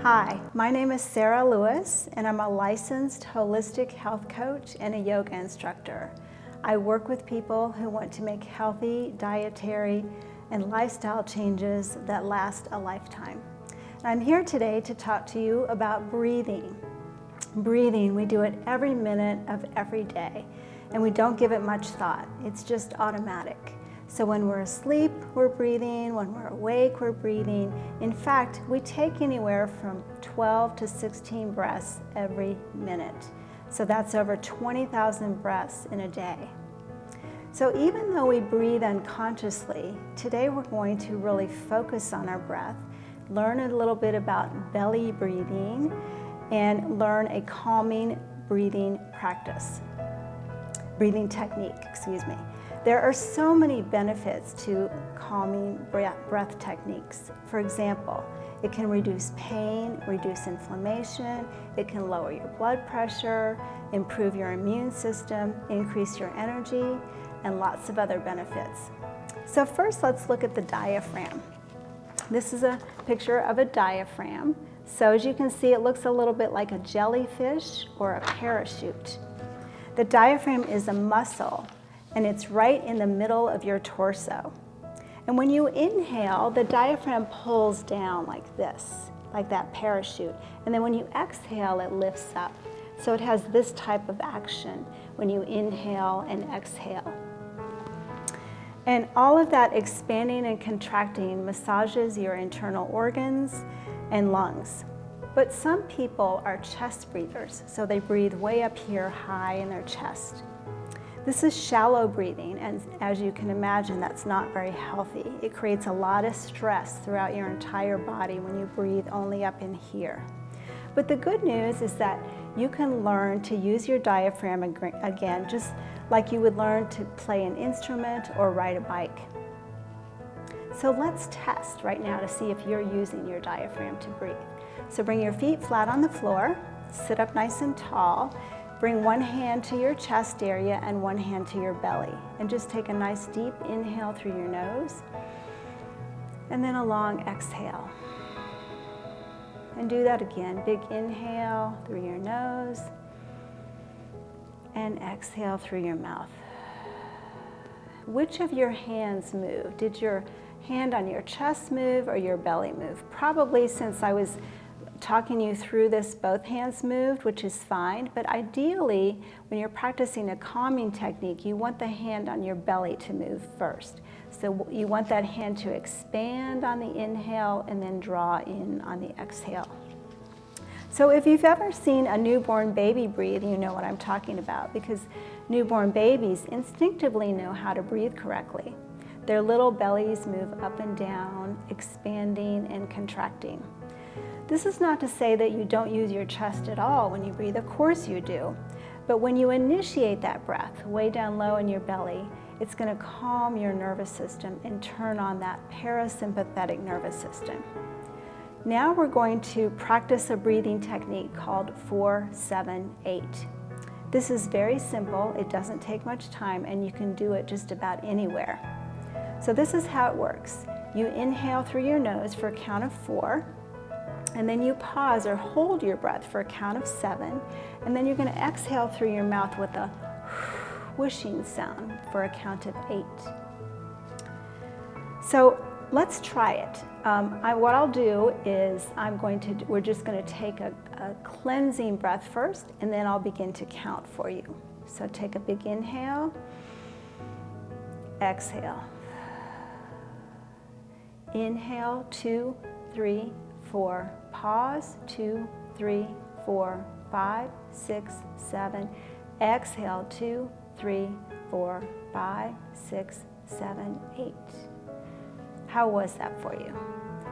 Hi, my name is Sara Lewis, and I'm a licensed holistic health coach and a yoga instructor. I work with people who want to make healthy dietary and lifestyle changes that last a lifetime. And I'm here today to talk to you about breathing. Breathing, we do it every minute of every day, and we don't give it much thought. It's just automatic. So when we're asleep, we're breathing. When we're awake, we're breathing. In fact, we take anywhere from 12 to 16 breaths every minute. So that's over 20,000 breaths in a day. So even though we breathe unconsciously, today we're going to really focus on our breath, learn a little bit about belly breathing, and learn a calming breathing technique, There are so many benefits to calming breath techniques. For example, it can reduce pain, reduce inflammation, it can lower your blood pressure, improve your immune system, increase your energy, and lots of other benefits. So first, let's look at the diaphragm. This is a picture of a diaphragm. So as you can see, it looks a little bit like a jellyfish or a parachute. The diaphragm is a muscle, and it's right in the middle of your torso. And when you inhale, the diaphragm pulls down like this, like that parachute. And then when you exhale, it lifts up. So it has this type of action when you inhale and exhale. And all of that expanding and contracting massages your internal organs and lungs. But some people are chest breathers, so they breathe way up here high in their chest. This is shallow breathing, and as you can imagine, that's not very healthy. It creates a lot of stress throughout your entire body when you breathe only up in here. But the good news is that you can learn to use your diaphragm again, just like you would learn to play an instrument or ride a bike. So let's test right now to see if you're using your diaphragm to breathe. So bring your feet flat on the floor, sit up nice and tall. Bring one hand to your chest area and one hand to your belly. And just take a nice deep inhale through your nose. And then a long exhale. And do that again. Big inhale through your nose. And exhale through your mouth. Which of your hands moved? Did your hand on your chest move or your belly move? Probably, since I was talking you through this, both hands moved, which is fine, but ideally, when you're practicing a calming technique, you want the hand on your belly to move first. So you want that hand to expand on the inhale and then draw in on the exhale. So if you've ever seen a newborn baby breathe, you know what I'm talking about, because newborn babies instinctively know how to breathe correctly. Their little bellies move up and down, expanding and contracting. This is not to say that you don't use your chest at all when you breathe. Of course you do. But when you initiate that breath way down low in your belly, it's going to calm your nervous system and turn on that parasympathetic nervous system. Now we're going to practice a breathing technique called 4-7-8. This is very simple. It doesn't take much time, and you can do it just about anywhere. So this is how it works. You inhale through your nose for a count of 4. And then you pause or hold your breath for a count of 7. And then you're going to exhale through your mouth with a whooshing sound for a count of 8. So let's try it. What I'll do is we're just going to take a cleansing breath first, and then I'll begin to count for you. So take a big inhale, exhale. Inhale, 2, 3, 4. Pause, 2, 3, 4, 5, 6, 7. Exhale, 2, 3, 4, 5, 6, 7, 8. How was that for you?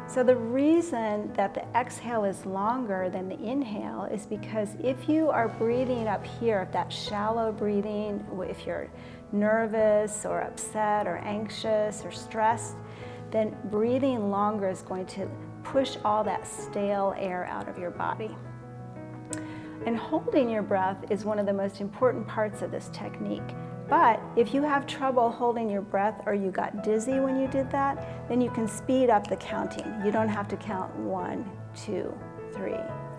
So the reason that the exhale is longer than the inhale is because if you are breathing up here, if that shallow breathing, if you're nervous or upset or anxious or stressed, then breathing longer is going to push all that stale air out of your body. And holding your breath is one of the most important parts of this technique. But if you have trouble holding your breath or you got dizzy when you did that, then you can speed up the counting. You don't have to count 1, 2, 3.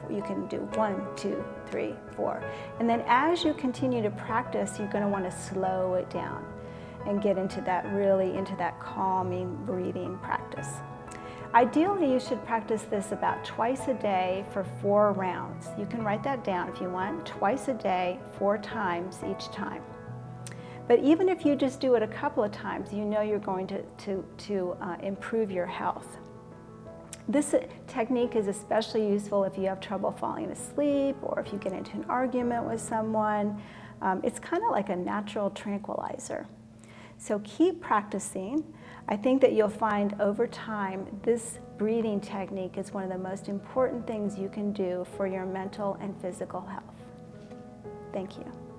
You can do 1, 2, 3, 4. And then as you continue to practice, you're going to want to slow it down and get into that calming breathing practice. Ideally, you should practice this about twice a day for 4 rounds. You can write that down if you want, twice a day, 4 times each time. But even if you just do it a couple of times, you know you're going to improve your health. This technique is especially useful if you have trouble falling asleep or if you get into an argument with someone. It's kind of like a natural tranquilizer. So keep practicing. I think that you'll find over time this breathing technique is one of the most important things you can do for your mental and physical health. Thank you.